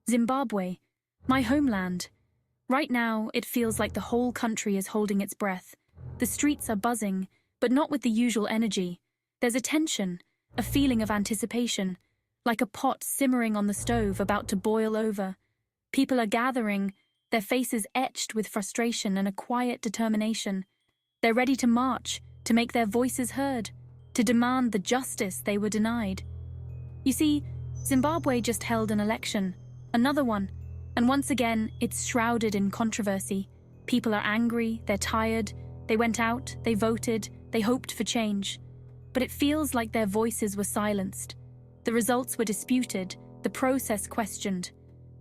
Zimbabwe, my homeland. Right now, it feels like the whole country is holding its breath. The streets are buzzing, but not with the usual energy. There's a tension, a feeling of anticipation, like a pot simmering on the stove about to boil over. People are gathering, their faces etched with frustration and a quiet determination. They're ready to march, to make their voices heard, to demand the justice they were denied. You see, Zimbabwe just held an election, another one, and once again, it's shrouded in controversy. People are angry, they're tired, they went out, they voted, they hoped for change. But it feels like their voices were silenced. The results were disputed, the process questioned.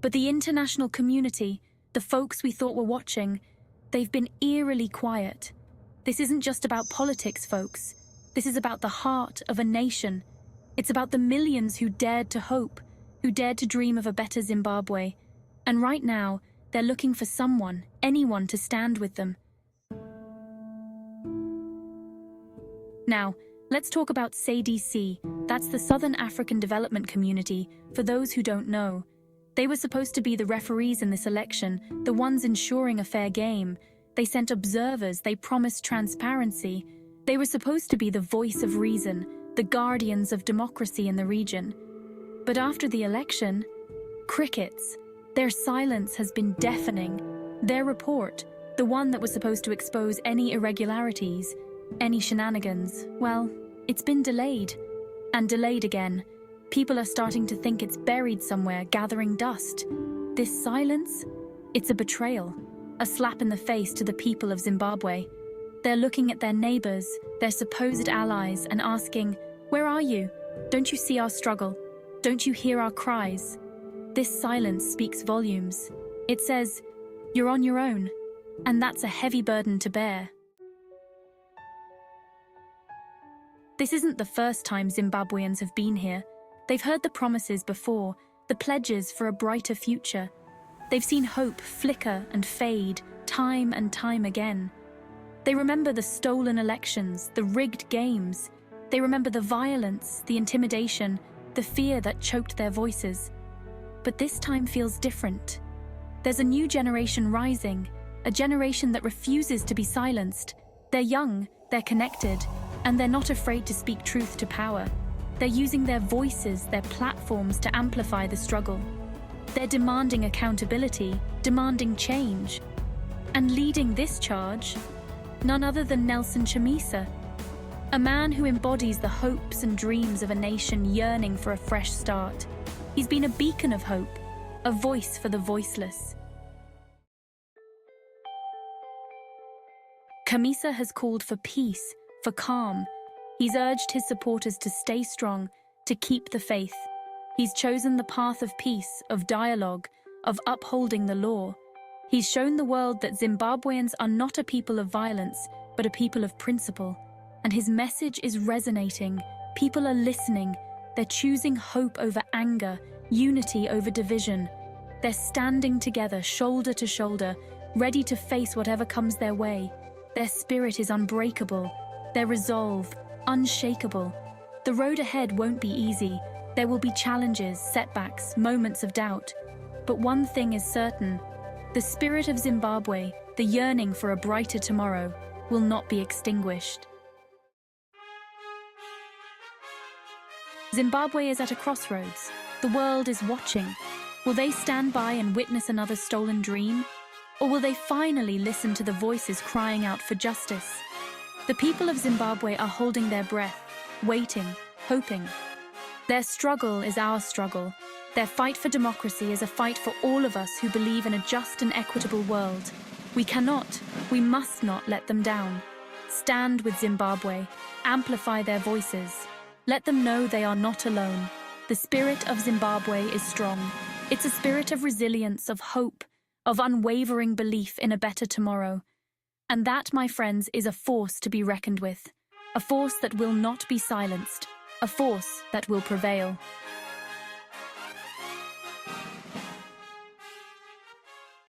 But the international community, the folks we thought were watching, they've been eerily quiet. This isn't just about politics, folks. This is about the heart of a nation. It's about the millions who dared to hope, who dared to dream of a better Zimbabwe. And right now, they're looking for someone, anyone to stand with them. Now, let's talk about SADC. That's the Southern African Development Community, for those who don't know. They were supposed to be the referees in this election, the ones ensuring a fair game. They sent observers, they promised transparency. They were supposed to be the voice of reason, the guardians of democracy in the region. But after the election, crickets. Their silence has been deafening. Their report, the one that was supposed to expose any irregularities, any shenanigans, well, it's been delayed. And delayed again. People are starting to think it's buried somewhere, gathering dust. This silence? It's a betrayal. A slap in the face to the people of Zimbabwe. They're looking at their neighbors, their supposed allies, and asking, "Where are you? Don't you see our struggle? Don't you hear our cries?" This silence speaks volumes. It says, "You're on your own," and that's a heavy burden to bear. This isn't the first time Zimbabweans have been here. They've heard the promises before, the pledges for a brighter future. They've seen hope flicker and fade, time and time again. They remember the stolen elections, the rigged games. They remember the violence, the intimidation, the fear that choked their voices. But this time feels different. There's a new generation rising, a generation that refuses to be silenced. They're young, they're connected, and they're not afraid to speak truth to power. They're using their voices, their platforms to amplify the struggle. They're demanding accountability, demanding change. And leading this charge, none other than Chamisa, a man who embodies the hopes and dreams of a nation yearning for a fresh start. He's been a beacon of hope, a voice for the voiceless. Chamisa has called for peace, for calm. He's urged his supporters to stay strong, to keep the faith. He's chosen the path of peace, of dialogue, of upholding the law. He's shown the world that Zimbabweans are not a people of violence, but a people of principle. And his message is resonating. People are listening. They're choosing hope over anger, unity over division. They're standing together, shoulder to shoulder, ready to face whatever comes their way. Their spirit is unbreakable. Their resolve, unshakable. The road ahead won't be easy. There will be challenges, setbacks, moments of doubt. But one thing is certain. The spirit of Zimbabwe, the yearning for a brighter tomorrow, will not be extinguished. Zimbabwe is at a crossroads. The world is watching. Will they stand by and witness another stolen dream? Or will they finally listen to the voices crying out for justice? The people of Zimbabwe are holding their breath, waiting, hoping. Their struggle is our struggle. Their fight for democracy is a fight for all of us who believe in a just and equitable world. We cannot, we must not let them down. Stand with Zimbabwe, amplify their voices. Let them know they are not alone. The spirit of Zimbabwe is strong. It's a spirit of resilience, of hope, of unwavering belief in a better tomorrow. And that, my friends, is a force to be reckoned with. A force that will not be silenced. A force that will prevail.